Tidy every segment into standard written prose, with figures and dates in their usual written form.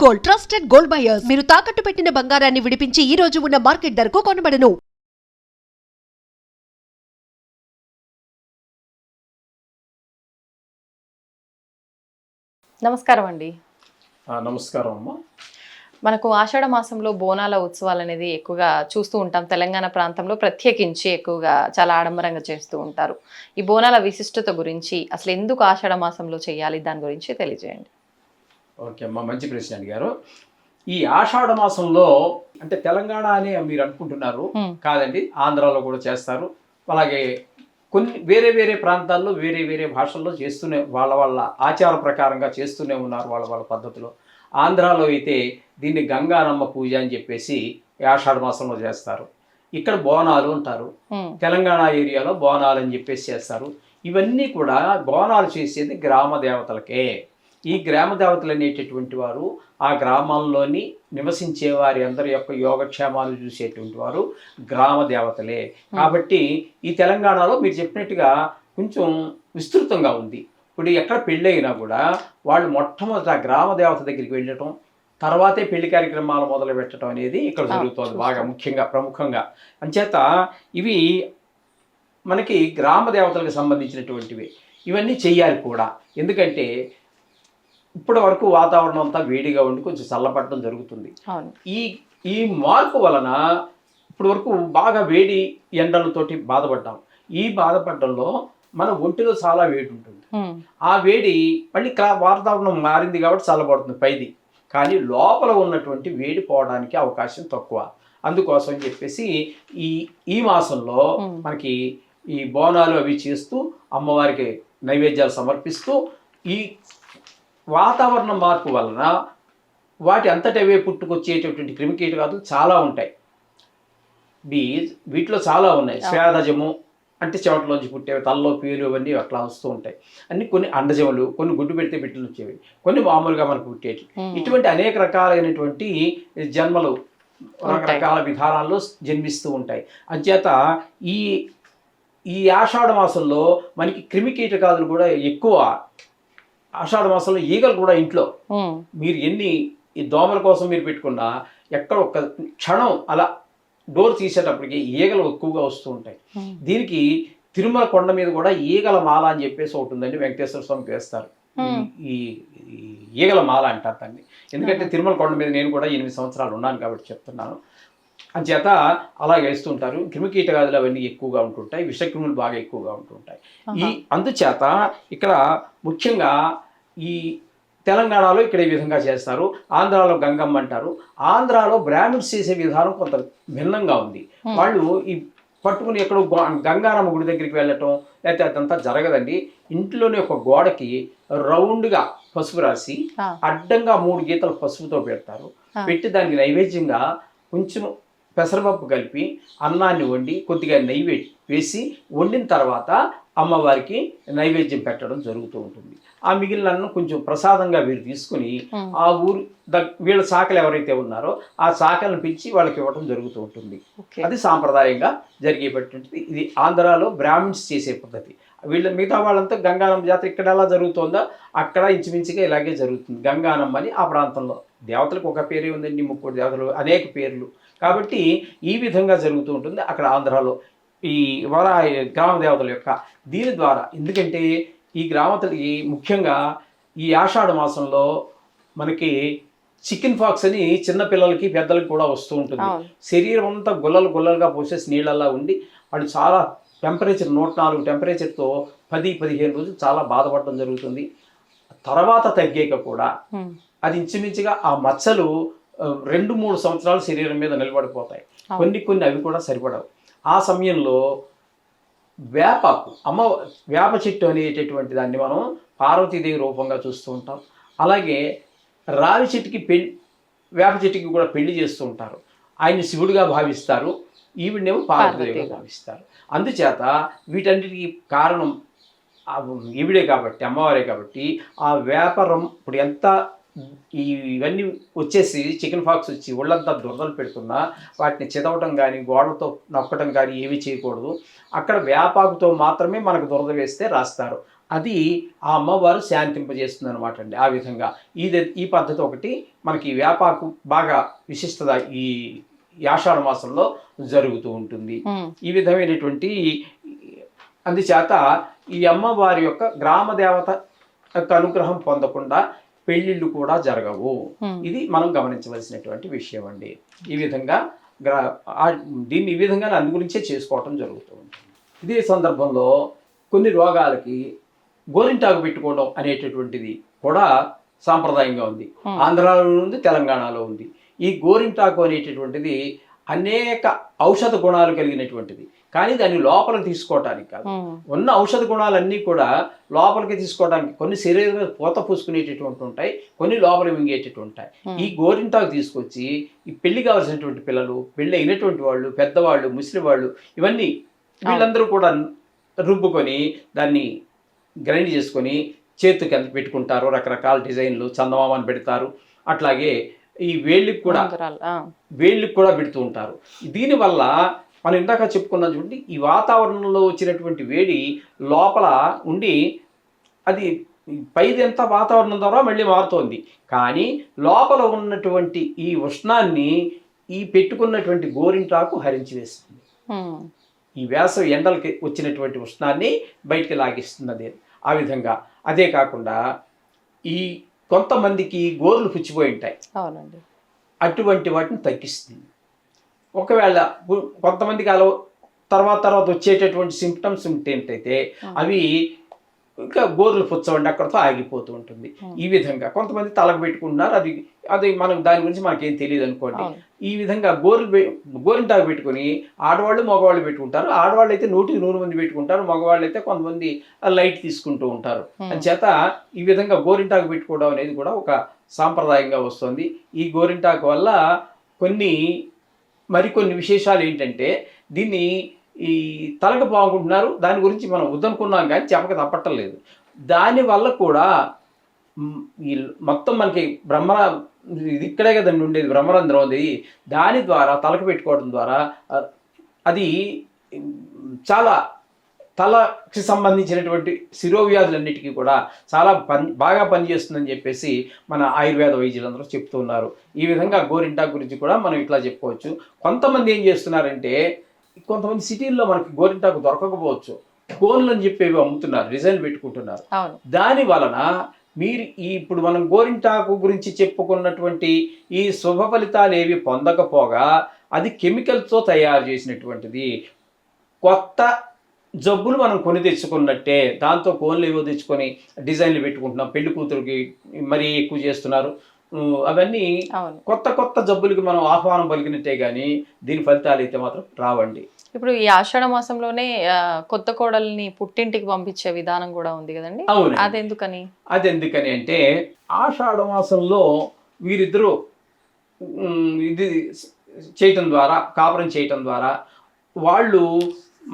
Gold, trusted gold buyers. మీరు తాకట్టు పెట్టిన బంగారాన్ని విడిపించి ఈ రోజు ఉన్న మార్కెట్ ధరకు కొనబడను. నమస్కారం అండి. నమస్కారం అమ్మా. మనకు ఆషాఢ మాసంలో బోనాల ఉత్సవాలు అనేది ఎక్కువగా చూస్తూ ఉంటాం. తెలంగాణ ప్రాంతంలో ప్రత్యేకించి ఎక్కువగా చాలా ఆడంబరంగా చేస్తూ ఉంటారు. ఈ బోనాల విశిష్టత గురించి, అసలు ఎందుకు ఆషాఢ మాసంలో చేయాలి, దాని గురించి తెలియజేయండి. ఓకే అమ్మా, మంచి ప్రశ్న అడిగారు. ఈ ఆషాఢ మాసంలో అంటే తెలంగాణ అని మీరు అనుకుంటున్నారు, కాదండి, ఆంధ్రాలో కూడా చేస్తారు. అలాగే కొన్ని వేరే వేరే ప్రాంతాల్లో వేరే వేరే భాషల్లో చేస్తూనే వాళ్ళ ఆచార ప్రకారంగా చేస్తూనే ఉన్నారు వాళ్ళ పద్ధతిలో. ఆంధ్రాలో అయితే దీన్ని గంగానమ్మ పూజ అని చెప్పేసి ఆషాఢ మాసంలో చేస్తారు. ఇక్కడ బోనాలు అంటారు. తెలంగాణ ఏరియాలో బోనాలు అని చెప్పేసి చేస్తారు. ఇవన్నీ కూడా బోనాలు చేసేది గ్రామ దేవతలకే. ఈ గ్రామ దేవతలు అనేటటువంటి వారు ఆ గ్రామంలోని నివసించే వారి అందరి యొక్క యోగక్షేమాలు చూసేటువంటి వారు గ్రామ దేవతలే. కాబట్టి ఈ తెలంగాణలో మీరు చెప్పినట్టుగా కొంచెం విస్తృతంగా ఉంది. ఇప్పుడు ఎక్కడ పెళ్ళి అయినా కూడా వాళ్ళు మొట్టమొదట గ్రామ దేవత దగ్గరికి వెళ్ళటం, తర్వాతే పెళ్లి కార్యక్రమాలు మొదలు పెట్టడం అనేది ఇక్కడ జరుగుతుంది బాగా ముఖ్యంగా ప్రముఖంగా. అంచేత ఇవి మనకి గ్రామ దేవతలకు సంబంధించినటువంటివి. ఇవన్నీ చెయ్యాలి కూడా. ఎందుకంటే ఇప్పటి వరకు వాతావరణం అంతా వేడిగా ఉండి కొంచెం చల్లబడటం జరుగుతుంది. ఈ మార్పు వలన ఇప్పటి వరకు బాగా వేడి ఎండలతోటి బాధపడ్డాం. ఈ బాధపడడంలో మన ఒంటిలో చాలా వేడి ఉంటుంది. ఆ వేడి మళ్ళీ వాతావరణం మారింది కాబట్టి చల్లబడుతుంది పైది, కానీ లోపల ఉన్నటువంటి వేడి పోవడానికి అవకాశం తక్కువ. అందుకోసం చెప్పేసి ఈ మాసంలో మనకి ఈ బోనాలు అవి చేస్తూ అమ్మవారికి నైవేద్యాలు సమర్పిస్తూ ఈ వాతావరణ మార్పు వలన వాటి అంతటవే పుట్టుకొచ్చేటటువంటి క్రిమికీటకాలు చాలా ఉంటాయి. వీటిలో చాలా ఉన్నాయి. స్వేదజము అంటే చెమటలోంచి పుట్టేవి, తలలో పీలు అవన్నీ అట్లా వస్తూ ఉంటాయి. అన్ని కొన్ని అండజములు, కొన్ని గుడ్డు పెడితే బిడ్డలు వచ్చేవి, కొన్ని మామూలుగా మనకు పుట్టేవి. ఇటువంటి అనేక రకాలైనటువంటి జన్మలు రకరకాల విధానాల్లో జన్మిస్తూ ఉంటాయి. అంచేత ఈ ఆషాఢ మాసంలో మనకి క్రిమికీటకాదులు కూడా ఎక్కువ. ఆషాఢ మాసంలో ఈగలు కూడా ఇంట్లో మీరు ఎన్ని ఈ దోమల కోసం మీరు పెట్టుకున్నా ఎక్కడ ఒక్క క్షణం అలా డోర్ తీసేటప్పటికి ఈగలు ఎక్కువగా వస్తూ ఉంటాయి. దీనికి తిరుమల కొండ మీద కూడా ఈగల మాల అని చెప్పేసి ఒకటి ఉందండి, వెంకటేశ్వర స్వామికి వేస్తారు. ఈ ఈగల మాల అంటారు దాన్ని. ఎందుకంటే తిరుమల కొండ మీద నేను కూడా 8 సంవత్సరాలు ఉన్నాను కాబట్టి చెప్తున్నాను. అంచేత అలా వేస్తుంటారు. క్రిమికీటకాదులు అవన్నీ ఎక్కువగా ఉంటుంటాయి, విషక్రిములు బాగా ఎక్కువగా ఉంటుంటాయి. అందుచేత ఇక్కడ ముఖ్యంగా ఈ తెలంగాణలో ఇక్కడ ఈ విధంగా చేస్తారు. ఆంధ్రాలో గంగమ్మ అంటారు. ఆంధ్రాలో బ్రాహ్మిన్స్ చేసే విధానం కొంత భిన్నంగా ఉంది. వాళ్ళు ఈ పట్టుకుని ఎక్కడో గంగానమ్మ గుడి దగ్గరికి వెళ్ళటం లేకపోతే అదంతా జరగదండి. ఇంట్లోనే ఒక గోడకి రౌండ్గా పసుపు రాసి అడ్డంగా 3 గీతలు పసుపుతో పెడతారు. పెట్టి దానికి నైవేద్యంగా కొంచెం పెసరపప్పు కలిపి అన్నాన్ని వండి కొద్దిగా నెయ్యి వేసి వండిన తర్వాత అమ్మవారికి నైవేద్యం పెట్టడం జరుగుతూ ఉంటుంది. ఆ మిగిలిన అన్నం కొంచెం ప్రసాదంగా వీరు తీసుకుని ఆ ఊరు వీళ్ళ శాఖలు ఎవరైతే ఉన్నారో ఆ శాఖలను పిలిచి వాళ్ళకి ఇవ్వడం జరుగుతూ ఉంటుంది. అది సాంప్రదాయంగా జరిగేటటువంటిది. ఇది ఆంధ్రాలో బ్రాహ్మిన్స్ చేసే పద్ధతి. మిగతా వాళ్ళంతా గంగానమ్మ జాతర ఇక్కడ ఎలా జరుగుతుందో అక్కడ ఇంచుమించుగా ఇలాగే జరుగుతుంది. గంగానమ్మ అని ఆ ప్రాంతంలో దేవతలకు ఒక పేరే ఉందండి, 30 దేవతలు అనేక పేర్లు. కాబట్టి ఈ విధంగా జరుగుతూ ఉంటుంది అక్కడ ఆంధ్రాలో ఈ గ్రామ దేవతల యొక్క దీని ద్వారా. ఎందుకంటే ఈ గ్రామతలకి ముఖ్యంగా ఈ ఆషాఢ మాసంలో మనకి చికెన్ పాక్స్ అని చిన్నపిల్లలకి పెద్దలకి కూడా వస్తూ ఉంటుంది. శరీరం అంతా గుల్లలుగా పోసేసి నీళ్ళల్లా ఉండి వాళ్ళు చాలా టెంపరేచర్ 104 టెంపరేచర్తో 10-15 రోజులు చాలా బాధపడడం జరుగుతుంది. తర్వాత తగ్గాక కూడా అది ఇంచుమించుగా ఆ మచ్చలు 2-3 సంవత్సరాలు శరీరం మీద నిలబడిపోతాయి. కొన్ని అవి కూడా సరిపడవు. ఆ సమయంలో వేపాకు వేప చెట్టు అనేటటువంటి దాన్ని మనం పార్వతీదేవి రూపంగా చూస్తూ ఉంటాం. అలాగే రావి చెట్టుకి వేప చెట్టుకి కూడా పెళ్లి చేస్తూ ఉంటారు. ఆయన్ని శివుడిగా భావిస్తారు, ఈవిడేమో పార్వతీదేవిగా భావిస్తారు. అందుచేత వీటన్నిటికీ కారణం ఈవిడే కాబట్టి, అమ్మవారే కాబట్టి ఆ వ్యాపారం ఇప్పుడు ఎంత ఇవన్నీ వచ్చేసి చికెన్ పాక్స్ వచ్చి ఒళ్ళంతా దురదలు పెడుతున్నా వాటిని చిదవటం కానీ గోడలతో నొక్కటం కానీ ఏమీ చేయకూడదు. అక్కడ వేపాకుతో మాత్రమే మనకు దురద వేస్తే రాస్తారు. అది ఆ అమ్మవారు శాంతింపజేస్తుంది అనమాట అండి. ఆ విధంగా ఈ పద్ధతి ఒకటి మనకి వేపాకు బాగా విశిష్టత ఈ ఆషాఢ మాసంలో జరుగుతూ ఉంటుంది. ఈ విధమైనటువంటి అందుచేత ఈ అమ్మవారి యొక్క గ్రామ దేవత యొక్క అనుగ్రహం పొందకుండా పెళ్ళిళ్ళు కూడా జరగవు. ఇది మనం గమనించవలసినటువంటి విషయం అండి. ఈ విధంగా దీన్ని ఈ విధంగా అందు గురించే చేసుకోవటం జరుగుతూ ఉంటుంది. ఇదే సందర్భంలో కొన్ని రోగాలకి గోరింటాకు పెట్టుకోవడం అనేటటువంటిది కూడా సాంప్రదాయంగా ఉంది. ఆంధ్రాలో ఉంది, తెలంగాణలో ఉంది. ఈ గోరింటాకు అనేటటువంటిది అనేక ఔషధ గుణాలు కలిగినటువంటిది. కానీ దాన్ని లోపలికి తీసుకోవటానికి కాదు. ఉన్న ఔషధ గుణాలన్నీ కూడా లోపలికి తీసుకోవడానికి కొన్ని శరీరం మీద పూత పూసుకునేటటువంటి ఉంటాయి, కొన్ని లోపల మింగేటటువంటి ఉంటాయి. ఈ గోరింటాకు తీసుకొచ్చి ఈ పెళ్లి కావాల్సినటువంటి పిల్లలు, పెళ్లి అయినటువంటి వాళ్ళు, పెద్దవాళ్ళు, ముసలి వాళ్ళు, ఇవన్నీ వీళ్ళందరూ కూడా రుబ్బుకొని దాన్ని గ్రైండ్ చేసుకొని చేతికి ఎంత పెట్టుకుంటారు. రకరకాల డిజైన్లు చందమామని పెడతారు. అట్లాగే ఈ వేళ్ళకి కూడా పెడుతూ ఉంటారు. దీనివల్ల మనం ఇందాక చెప్పుకున్నాం చూడండి, ఈ వాతావరణంలో వచ్చినటువంటి వేడి లోపల ఉండి అది పైది ఎంత వాతావరణం ద్వారా మళ్ళీ మారుతోంది. కానీ లోపల ఉన్నటువంటి ఈ ఉష్ణాన్ని ఈ పెట్టుకున్నటువంటి గోరింటాకు హరించి వేస్తుంది. ఈ వేసవి ఎండలకి వచ్చినటువంటి ఉష్ణాన్ని బయటికి లాగిస్తుంది అదే. ఆ విధంగా అదే కాకుండా ఈ కొంతమందికి గోర్లు పుచ్చిపోయి ఉంటాయి. అవునండి. అటువంటి వాటిని తగ్గిస్తుంది. ఒకవేళ కొంతమందికి అలా తర్వాత వచ్చేటటువంటి సింప్టమ్స్ ఉంటేంటైతే అవి ఇంకా గోర్లు పుచ్చవండి అక్కడితో ఆగిపోతూ ఉంటుంది. ఈ విధంగా కొంతమంది తలకు పెట్టుకుంటున్నారు. అది మనకు దాని గురించి మనకేం తెలియదు అనుకోండి. ఈ విధంగా గోరింటాకు పెట్టుకుని ఆడవాళ్ళు మగవాళ్ళు పెట్టుకుంటారు. ఆడవాళ్ళు అయితే 100 మంది పెట్టుకుంటారు, మగవాళ్ళు అయితే కొంతమంది లైట్ తీసుకుంటూ ఉంటారు. అంచేత ఈ విధంగా గోరింటాకు పెట్టుకోవడం అనేది కూడా ఒక సాంప్రదాయంగా వస్తుంది. ఈ గోరింటాకు వల్ల మరికొన్ని విశేషాలు ఏంటంటే, దీన్ని ఈ తలకు బాగుంటున్నారు, దాని గురించి మనం వద్దనుకున్నాం కానీ చెప్పక తప్పటం లేదు. దానివల్ల కూడా ఈ మొత్తం మనకి ఇది ఇక్కడే కదండి ఉండేది, బ్రహ్మరంధ్రం ఉంది. దాని ద్వారా తలకు పెట్టుకోవడం ద్వారా అది చాలా తలకి సంబంధించినటువంటి శిరోవ్యాధులన్నిటికీ కూడా చాలా బాగా పనిచేస్తుందని చెప్పేసి మన ఆయుర్వేద వైద్యులందరూ చెప్తూ ఉన్నారు. ఈ విధంగా గోరింటాకు గురించి కూడా మనం ఇట్లా చెప్పుకోవచ్చు. కొంతమంది ఏం చేస్తున్నారంటే, కొంతమంది సిటీల్లో మనకి గోరింటాకు దొరకకపోవచ్చు, కోన్లు అని చెప్పేవి అమ్ముతున్నారు, డిజైన్ పెట్టుకుంటున్నారు. దాని వలన మీరు ఇప్పుడు మనం గోరింటాకు గురించి చెప్పుకున్నటువంటి ఈ శుభ ఫలితాలు ఏవి పొందకపోగా అది కెమికల్స్తో తయారు చేసినటువంటిది. కొత్త జబ్బులు మనం కొని తెచ్చుకున్నట్టే దాంతో కోన్లు ఏవో తెచ్చుకొని డిజైన్లు పెట్టుకుంటున్నాం. పెళ్లి కూతురికి మరీ ఎక్కువ చేస్తున్నారు. అవన్నీ కొత్త జబ్బులకి మనం ఆహ్వానం పలికినట్టే కానీ దీని ఫలితాలు అయితే మాత్రం రావండి. ఇప్పుడు ఈ ఆషాఢ మాసంలోనే కొత్త కోడల్ని పుట్టింటికి పంపించే విధానం కూడా ఉంది కదండి. అవును. అదెందుకని అంటే ఆషాఢ మాసంలో వీరిద్దరూ ఇది చేయటం ద్వారా, కాపురం చేయటం ద్వారా వాళ్ళు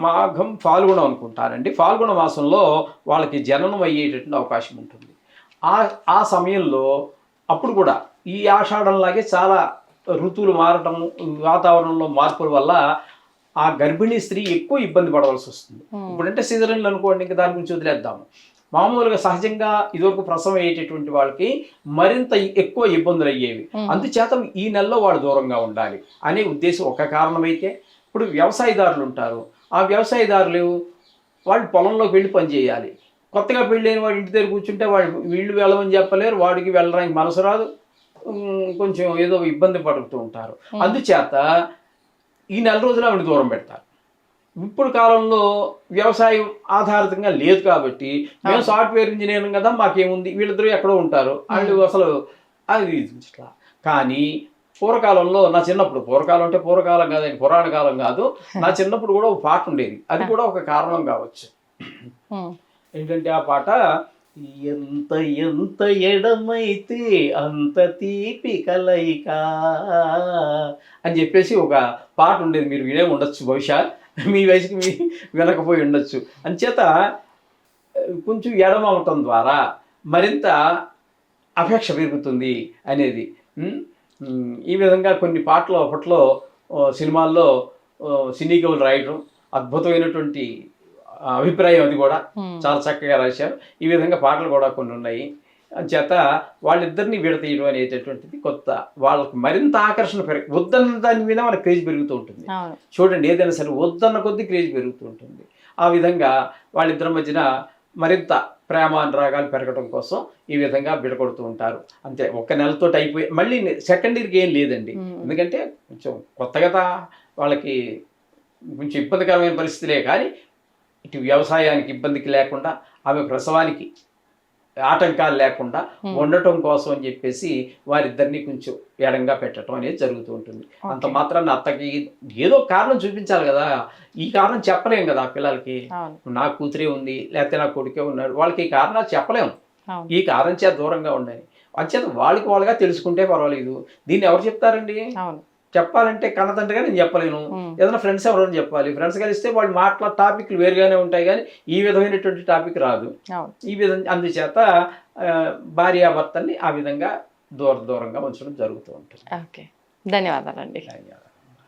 మాఘం ఫాల్గుణం అనుకుంటారండి. ఫాల్గుణ మాసంలో వాళ్ళకి జననం అయ్యేటటువంటి అవకాశం ఉంటుంది. ఆ సమయంలో అప్పుడు కూడా ఈ ఆషాఢంలాగే చాలా ఋతువులు మారటం, వాతావరణంలో మార్పుల వల్ల ఆ గర్భిణీ స్త్రీ ఎక్కువ ఇబ్బంది పడవలసి వస్తుంది. ఇప్పుడంటే సీజన్లు అనుకోండి, ఇంకా దాని గురించి వదిలేద్దాము. మామూలుగా సహజంగా ఇదివరకు ప్రసవం అయ్యేటటువంటి వాళ్ళకి మరింత ఎక్కువ ఇబ్బందులు అయ్యేవి. అందుచేత ఈ నెలలో వాళ్ళు దూరంగా ఉండాలి అనే ఉద్దేశం ఒక కారణమైతే, ఇప్పుడు వ్యవసాయదారులు ఉంటారు. ఆ వ్యవసాయదారులు వాళ్ళు పొలంలోకి వెళ్ళి పనిచేయాలి. కొత్తగా పెళ్ళైన వాడు ఇంటి దగ్గర కూర్చుంటే వీళ్ళు వెళ్ళమని చెప్పలేరు, వాడికి వెళ్ళడానికి మనసు రాదు, కొంచెం ఏదో ఇబ్బంది పడుతూ ఉంటారు. అందుచేత ఈ నెల రోజులు ఆవిడ దూరం పెడతారు. ఇప్పుడు కాలంలో వ్యవసాయం ఆధారితంగా లేదు కాబట్టి మేము సాఫ్ట్వేర్ ఇంజనీరింగ్ కదా, మాకేముంది, వీళ్ళిద్దరూ ఎక్కడో ఉంటారు, వాళ్ళు అసలు అది ఇట్లా. కానీ పూర్వకాలంలో నా చిన్నప్పుడు, పూర్వకాలం అంటే పూర్వకాలం కాదండి, పురాణ కాలం కాదు, నా చిన్నప్పుడు కూడా ఒక పాట ఉండేది. అది కూడా ఒక కారణం కావచ్చు. ఏంటంటే ఆ పాట, ఎంత ఎంత ఎడమైతే అంత తీపి కలయిక అని చెప్పేసి ఒక పాట ఉండేది. మీరు వినే ఉండొచ్చు, బహుశా మీ వయసుకి మీ వినకపోయి ఉండొచ్చు. అంచేత కొంచెం ఎడమ అవటం ద్వారా మరింత అపేక్ష పెరుగుతుంది అనేది. ఈ విధంగా కొన్ని పాటలు అప్పట్లో సినిమాల్లో సినీ కవులు రాయడం, అద్భుతమైనటువంటి అభిప్రాయం అది కూడా చాలా చక్కగా రాశారు. ఈ విధంగా పాటలు కూడా కొన్ని ఉన్నాయి. చేత వాళ్ళిద్దరిని విడతీయడం అనేటటువంటిది కొత్త, వాళ్ళకి మరింత ఆకర్షణ వద్దన్న దాని మీద వాళ్ళకి క్రేజ్ పెరుగుతూ ఉంటుంది. చూడండి, ఏదైనా సరే వద్దన్న కొద్దీ క్రేజ్ పెరుగుతూ ఉంటుంది. ఆ విధంగా వాళ్ళిద్దరి మధ్యన మరింత ప్రేమ అనురాగాలు పెరగడం కోసం ఈ విధంగా విడగొడుతూ ఉంటారు. అంతే, ఒక్క నెలతో అయిపోయి మళ్ళీ సెకండ్ ఇయర్కి ఏం లేదండి. ఎందుకంటే కొంచెం కొత్తగా వాళ్ళకి కొంచెం ఇబ్బందికరమైన పరిస్థితులే, కానీ ఇటు వ్యవసాయానికి ఇబ్బందికి లేకుండా, ఆమె ప్రసవానికి ఆటంకాలు లేకుండా ఉండటం కోసం అని చెప్పేసి వారిద్దరిని కొంచెం ఎడంగా పెట్టడం అనేది జరుగుతూ ఉంటుంది. అంత మాత్రాన్ని అత్తకి ఏదో కారణం చూపించాలి కదా, ఈ కారణం చెప్పలేం కదా ఆ పిల్లలకి. నా కూతురే ఉంది లేకపోతే నా కొడుకే ఉన్నాడు, వాళ్ళకి ఈ కారణాలు చెప్పలేము. ఈ కారణం చేత దూరంగా ఉండాలి, అంచేత వాళ్ళకి వాళ్ళుగా తెలుసుకుంటే పర్వాలేదు. దీన్ని ఎవరు చెప్తారండి? చెప్పాలంటే కన్నతండ్రిగా నేను చెప్పలేను, ఏదైనా ఫ్రెండ్స్ ఎవరైనా చెప్పాలి. ఫ్రెండ్స్ కలిస్తే వాళ్ళు మాట్లాడే టాపిక్లు వేరుగానే ఉంటాయి, కానీ ఈ విధమైనటువంటి టాపిక్ రాదు. ఈ విధంగా అందుచేత భార్యాభర్తల్ని ఆ విధంగా దూరంగా ఉంచడం జరుగుతూ ఉంటుంది. ఓకే, ధన్యవాదాలండి. ధన్యవాదాలు.